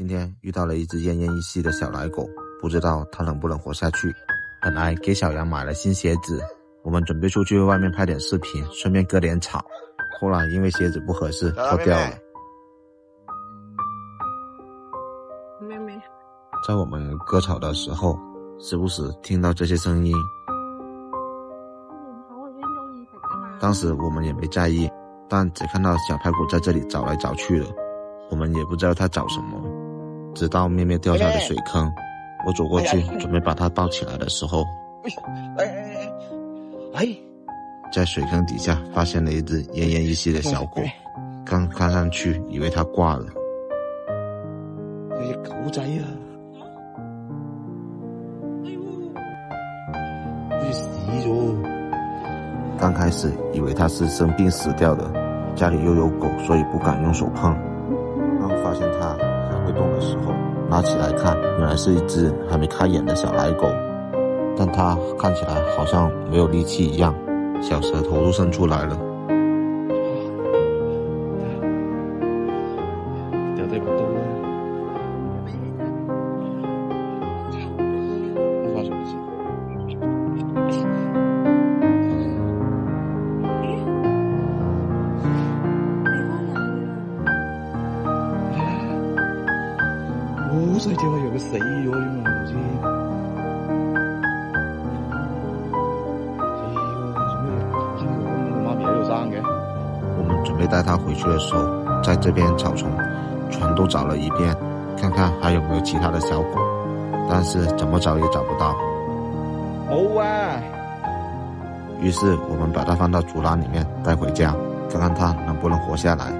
今天遇到了一只奄奄一息的小奶狗，不知道它能不能活下去。本来给小羊买了新鞋子，我们准备出去外面拍点视频，顺便割点草。后来因为鞋子不合适，脱掉了。妹妹，在我们割草的时候，时不时听到这些声音。当时我们也没在意，但只看到小排骨在这里找来找去的，我们也不知道它找什么。直到咩咩掉下了水坑，我走过去准备把它抱起来的时候，在水坑底下发现了一只奄奄一息的小狗，刚看上去以为它挂了。有隻狗仔啊，好似死咗。剛開始以為它是生病死掉的，家裡又有狗，所以不敢用手碰。當發現它還會動的時候，拿起來看，原來是一隻還沒開眼的小奶狗，但它看起來好像沒有力氣一樣，小舌頭都伸出來了。掉低把刀啦！發生咩事？好細隻，我以為佢死咗添啊，唔知。媽咪喺度生嘅。我們準備帶它回去的時候，在這邊草叢全都找了一遍，看看還有沒有其他的小狗，但是怎麼找也找不到。冇啊！於是我們把它放到竹籃裡面帶回家，看看它能不能活下來。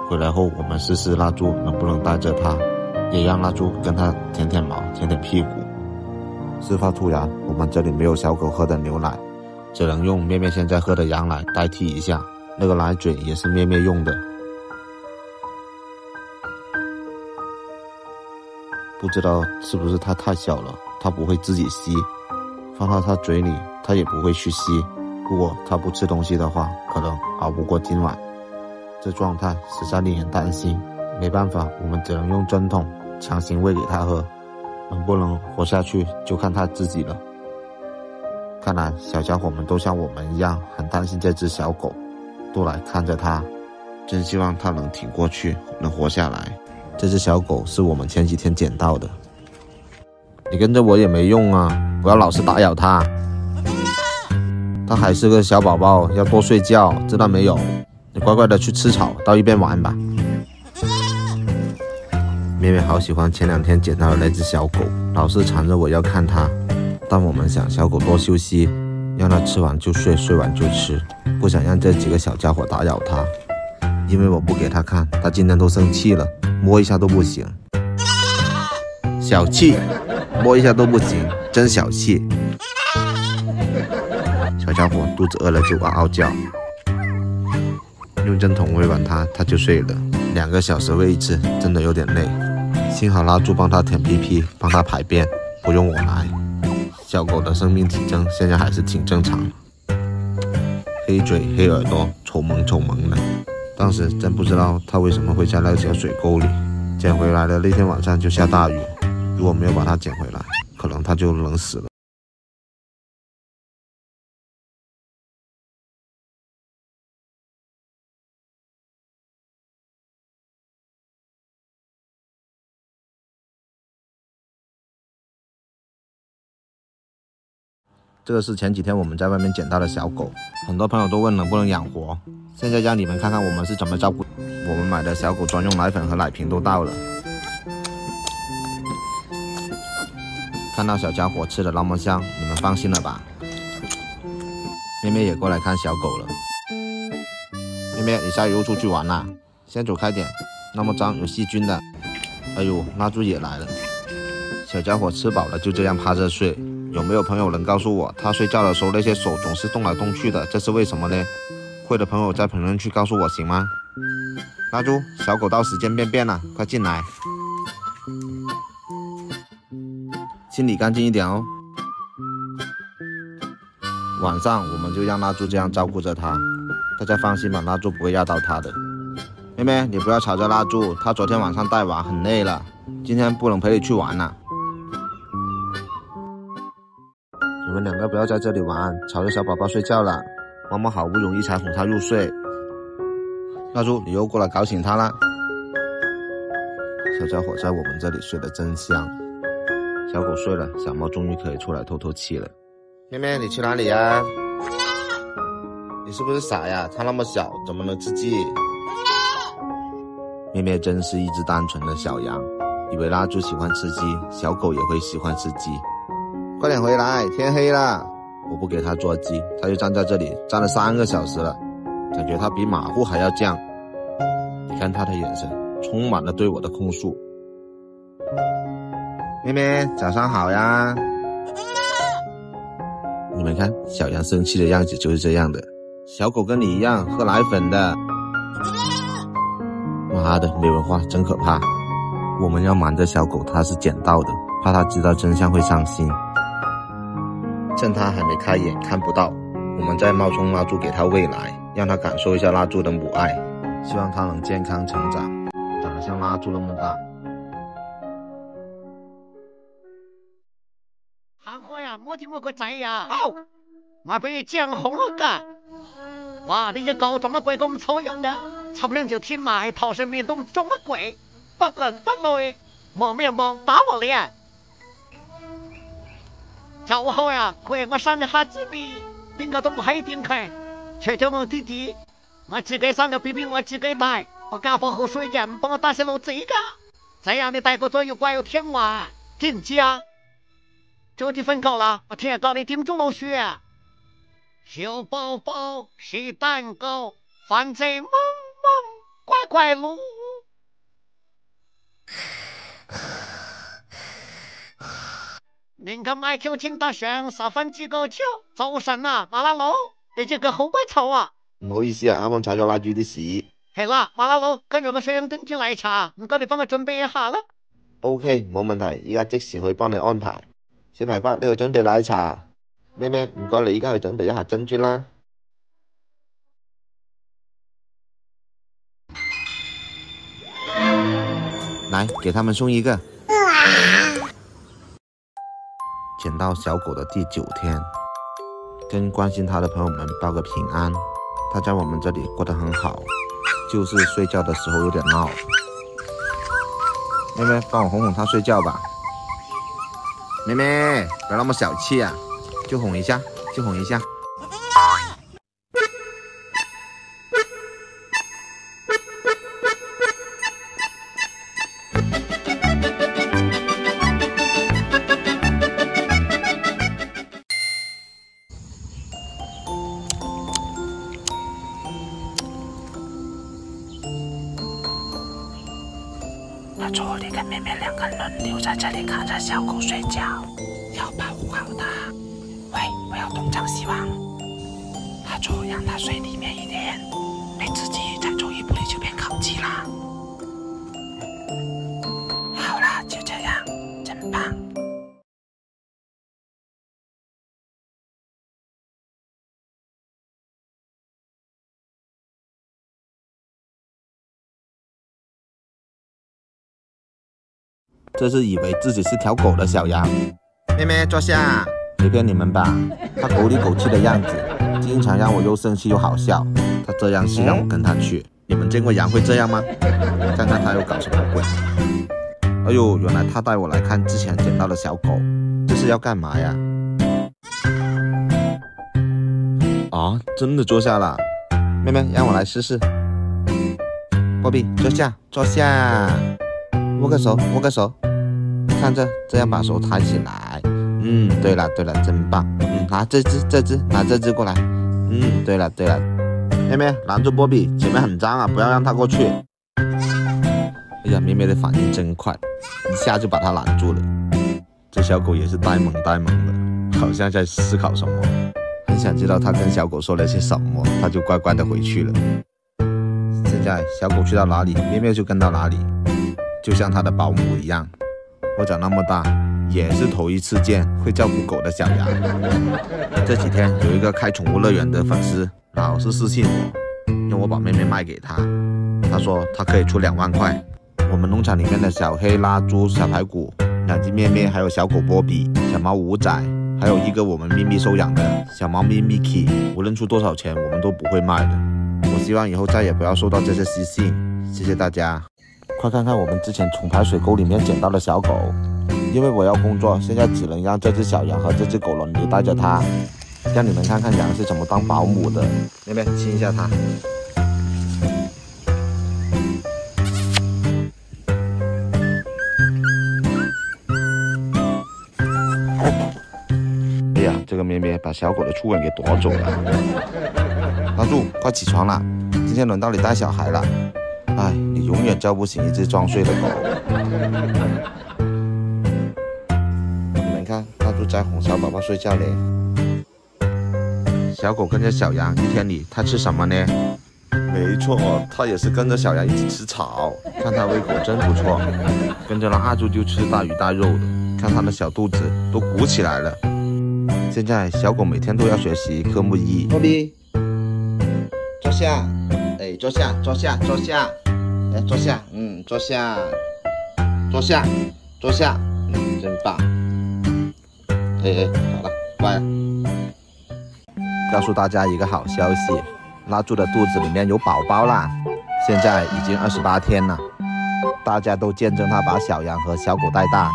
回來後我們試試蠟燭能不能帶着它，也讓蠟燭跟它舔舔毛，舔舔屁股。事發突然，我們這裡沒有小狗喝的牛奶，只能用咩咩現在喝的羊奶代替一下，那個奶嘴也是咩咩用的。不知道是不是它太小了，它不會自己吸，放到它嘴裡它也不會去吸，如果它不吃東西的話，可能熬不過今晚。這狀態實在令人擔心，沒辦法，我們只能用針筒強行餵給它喝，能不能活下去就看它自己了。看來小家伙們都像我們一樣很擔心這隻小狗，都來看着它，真希望它能挺過去，能活下來。這隻小狗是我們前幾天撿到的。你跟着我也沒用啊，不要老是打擾它。它還是個小寶寶，要多睡覺，知道沒有？你乖乖的去吃草，到一邊玩吧。咩咩好喜歡前兩天撿到的那隻小狗，老是纏着我要看它。但我們想小狗多休息，讓它吃完就睡，睡完就吃，不想讓這幾個小家伙打擾它。因為我不給它看，它今天都生氣了，摸一下都不行。小氣，摸一下都不行，真小氣。小家伙肚子餓了就嗷嗷叫。用針筒餵完它，它就睡了。2個小時餵一次，真的有點累。幸好蠟燭幫它舔屁屁，幫它排便，不用我來。小狗的生命體徵現在還是挺正常的，黑嘴黑耳朵，醜萌醜萌的。當時真不知道它為什麼會在那個小水溝裡。撿回來的那天晚上就下大雨，如果沒有把它撿回來，可能它就冷死了。這個是前幾天我們在外面撿到的小狗，很多朋友都問能不能養活，現在讓你們看看我們是怎麼照顧。我們買的小狗專用奶粉和奶瓶都到了。看到小家伙吃得那麼香，你們放心了吧？咩咩也過來看小狗了。咩咩，你下雨又出去玩啦？先走開點，那麼髒有細菌的。哎呦，蠟燭也來了。小家伙吃飽了就這樣趴着睡。有沒有朋友能告訴我，他睡覺的時候那些手總是動來動去的，這是為什麼呢？會的朋友在評論區告訴我行嗎？蠟燭，小狗到時間便便了，快進來，清理乾淨一點哦。晚上我們就讓蠟燭這樣照顧着它，大家放心吧，蠟燭不會壓到它的。妹妹，你不要吵着蜡烛，他昨天晚上带娃很累了，今天不能陪你去玩了。你们两个不要在这里玩，吵着小宝宝睡觉了。妈妈好不容易才哄他入睡。蜡烛，你又过来搞醒他了。小家伙在我们这里睡得真香。小狗睡了，小猫终于可以出来透透气了。妹妹，你去哪里呀？你是不是傻呀？它那么小，怎么能吃鸡？妹妹真是一只单纯的小羊，以为蜡烛喜欢吃鸡，小狗也会喜欢吃鸡。快点回来，天黑了。我不给它做鸡，它就站在这里站了3个小时了，感觉它比马虎还要犟。你看它的眼神，充满了对我的控诉。妹妹，早上好呀。你们看，小羊生气的样子就是这样的。小狗跟你一样喝奶粉的。妈的，没文化真可怕。我们要瞒着小狗它是捡到的，怕它知道真相会伤心。趁它还没开眼看不到，我们再冒充蜡烛给它喂奶，让它感受一下蜡烛的母爱，希望它能健康成长，长得像蜡烛那么大。行開啊，摸掂我個仔啊！我俾你將紅了㗎！哇，你只狗怎麼鬼咁醜樣的？差不兩就天埋頭上面都中乜鬼？不倫不類，望咩望打我臉！就好啊，佢係我生日黑子 B， 邊個都唔可以掂佢，除咗我弟弟，我自己生嘅 BB 我自己帶，我家婆好衰嘅，唔幫我帶細路仔㗎，這樣你帶個咗又怪又聽話，知唔知啊？早啲瞓覺啦，我聽日教你點捉老鼠啊！小寶寶是蛋糕，反正嗡嗡乖乖嚕。您咁 IQ 稱得上十分之高超，早晨啊，馬拉佬，你隻腳好鬼臭啊！唔好意思啊，啱啱踩咗蠟燭啲屎。係啦，馬拉佬，今日我想珍珠奶茶，唔該你幫我準備一下啦。OK， 冇問題，依家即時去幫你安排。小排骨，呢度準備奶茶。妹妹，唔該你依家去準備一下珍珠啦。来，给他们送一个。捡到小狗的第9天，跟关心它的朋友们报个平安。它在我们这里过得很好，就是睡觉的时候有点闹。妹妹，帮我哄哄它睡觉吧。妹妹，不要那么小气啊，就哄一下，就哄一下。蜡烛，你跟妹妹2个人留在这里看着小狗睡觉，要保护好它。喂，不要东张西望。蜡烛，让它睡里面一点，没自己再走一步你就变烤鸡啦。好啦，就这样，真棒。这是以为自己是条狗的小羊。妹妹坐下，随便你们吧。它狗里狗气的样子，经常让我又生气又好笑。它这样是让我跟它去。你们见过羊会这样吗？看看它又搞什么鬼。哎呦，原来它带我来看之前捡到的小狗，这是要干嘛呀？啊，真的坐下了。妹妹，让我来试试。波比，坐下，坐下。握个手，握个手，看着，这样把手抬起来。对了，真棒。拿这只，拿这只过来。对了，妹妹拦住波比，前面很脏啊，不要让他过去。哎呀，妹妹的反应真快，一下就把他拦住了。这小狗也是呆萌的，好像在思考什么，很想知道他跟小狗说了些什么，他就乖乖的回去了。现在小狗去到哪里，妹妹就跟到哪里。就像他的保姆一样，我长那么大也是头一次见会照顾狗的小羊。这几天有一个开宠物乐园的粉丝老是私信我，让我把妹妹卖给他。他说他可以出2万块。我们农场里面的小黑、拉猪、小排骨、2只咩咩，还有小狗波比、小猫五仔，还有一个我们秘密收养的小猫咪 Mickey， 无论出多少钱，我们都不会卖的。我希望以后再也不要收到这些私信，谢谢大家。快看看我们之前从排水沟里面捡到的小狗，因为我要工作，现在只能让这只小羊和这只狗轮流带着它，让你们看看羊是怎么当保姆的。妹妹亲一下它。哎呀，这个咩咩把小狗的初吻给夺走了。拉住，快起床了，今天轮到你带小孩了。哎，你永远叫不醒一只装睡的狗。你们看，拉住在哄小宝宝睡觉嘞。小狗跟着小羊，一天里它吃什么呢？没错，它也是跟着小羊一起吃草。看它胃口真不错，跟着了阿猪就吃大鱼大肉的。看它的小肚子都鼓起来了。现在小狗每天都要学习科目1。波比，坐下，哎，坐下，坐下，坐下，来坐下，坐下，坐下，坐下，真棒。哎，好了，乖了。告诉大家一个好消息，拉住的肚子里面有宝宝啦，现在已经28天了。大家都见证他把小羊和小狗带大。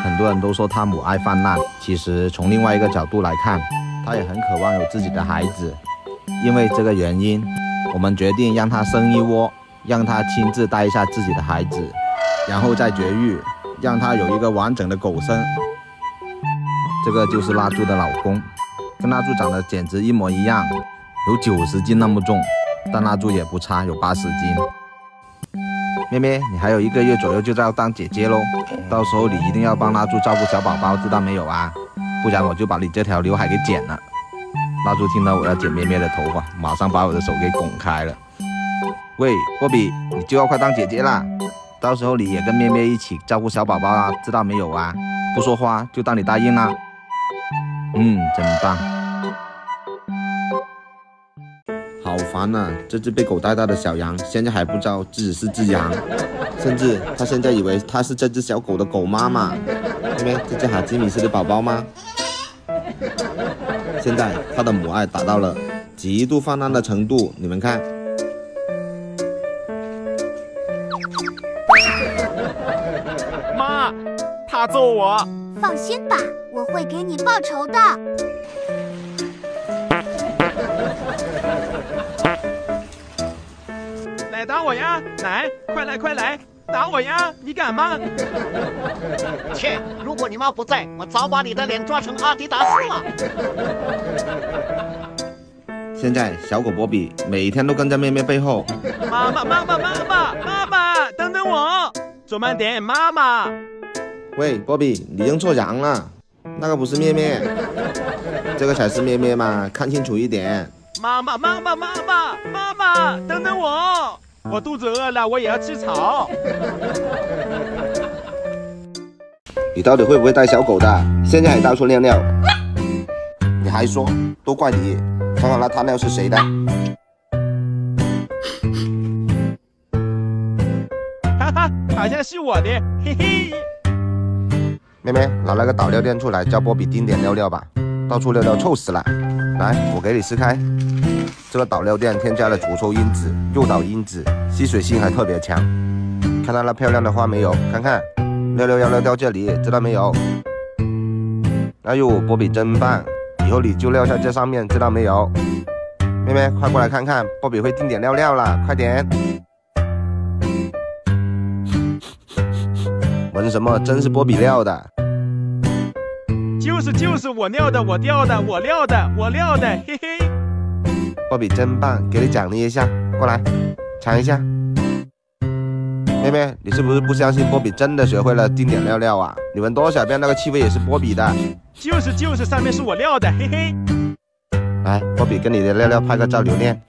很多人都说他母爱泛滥，其实从另外一个角度来看，他也很渴望有自己的孩子。因为这个原因，我们决定让他生一窝，让他亲自带一下自己的孩子，然后再绝育，让他有一个完整的狗生。这个就是拉猪的老公，跟拉猪长得简直一模一样，有90斤那么重，但拉猪也不差，有80斤。咩咩，你还有1个月左右就要当姐姐喽，到时候你一定要帮拉猪照顾小宝宝，知道没有啊？不然我就把你这条刘海给剪了。拉猪听到我要剪咩咩的头发，马上把我的手给拱开了。喂，波比，你就要快当姐姐啦，到时候你也跟咩咩一起照顾小宝宝啊，知道没有啊？不说话就当你答应啦。真棒。好烦啊！这只被狗带大的小羊，现在还不知道自己是只羊，甚至它现在以为它是这只小狗的狗妈妈。因为这只哈基米是的宝宝吗？现在它的母爱达到了极度泛滥的程度，你们看。妈，他揍我。放心吧，我会给你报仇的。来打我呀！来，快来快来，打我呀！你敢吗？切！如果你妈不在，我早把你的脸抓成阿迪达斯了。现在小狗波比每天都跟在咩咩背后。妈妈，等等我！走慢点，妈妈。喂，波比，你认错羊了，那个不是咩咩，这个才是咩咩嘛，看清楚一点。妈妈，等等我！我肚子饿了，我也要吃草。你到底会不会带小狗的？现在还到处尿尿，你还说都怪你，看看那滩尿是谁的？哈哈，好像是我的，嘿嘿。妹妹，拿那个导尿垫出来，叫波比定点尿尿吧，到处尿尿臭死了。来，我给你撕开。这个导尿垫添加了除臭因子、诱导因子，吸水性还特别强。看到那漂亮的花没有？看看，尿尿要尿到这里，知道没有？哎呦，波比真棒，以后你就尿在这上面，知道没有？妹妹，快过来看看，波比会定点尿尿了，快点！闻什么？真是波比尿的。就是我尿的，我尿的，嘿嘿。波比真棒，给你奖励一下，过来尝一下。妹妹，你是不是不相信波比真的学会了定点尿尿啊？你闻多少遍那个气味也是波比的。就是上面是我尿的，嘿嘿。来，波比跟你的尿尿拍个照留念。